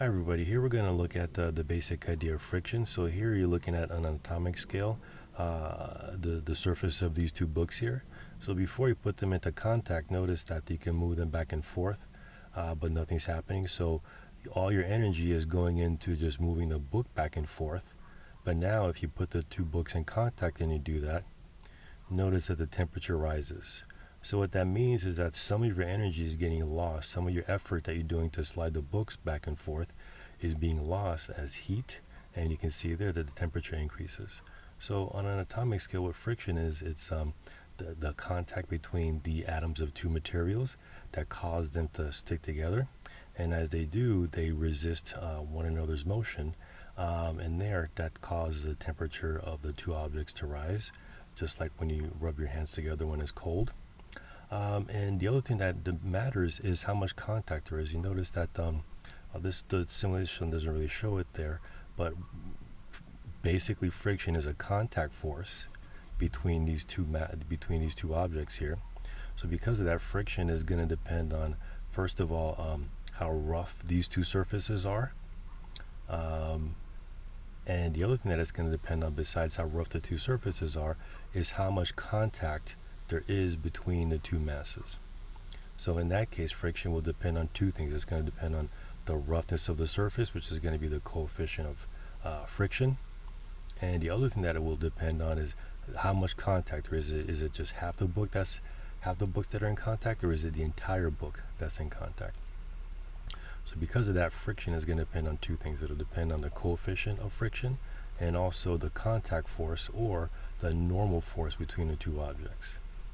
Hi everybody, here we're going to look at the basic idea of friction. So here you're looking at on an atomic scale, the surface of these two books here. So before you put them into contact, notice that you can move them back and forth, but nothing's happening. So all your energy is going into just moving the book back and forth. But now if you put the two books in contact and you do that, notice that the temperature rises. So what that means is that some of your energy is getting lost. Some of your effort that you're doing to slide the books back and forth is being lost as heat, and you can see there that the temperature increases. So on an atomic scale, what friction is, it's the contact between the atoms of two materials that cause them to stick together. And as they do, they resist one another's motion. And there, that causes the temperature of the two objects to rise, just like when you rub your hands together when it's cold. And the other thing that matters is how much contact there is. You notice that the simulation doesn't really show it there, but basically friction is a contact force between these two objects here. So because of that, friction is going to depend on, first of all, how rough these two surfaces are. And the other thing that it's going to depend on, besides how rough the two surfaces are, is how much contact there is between the two masses. So in that case, friction will depend on two things. It's going to depend on the roughness of the surface, which is going to be the coefficient of friction. And the other thing that it will depend on is how much contact there is. Is it just half the books that are in contact, or is it the entire book that's in contact? So because of that, friction is going to depend on two things. It'll depend on the coefficient of friction and also the contact force or the normal force between the two objects.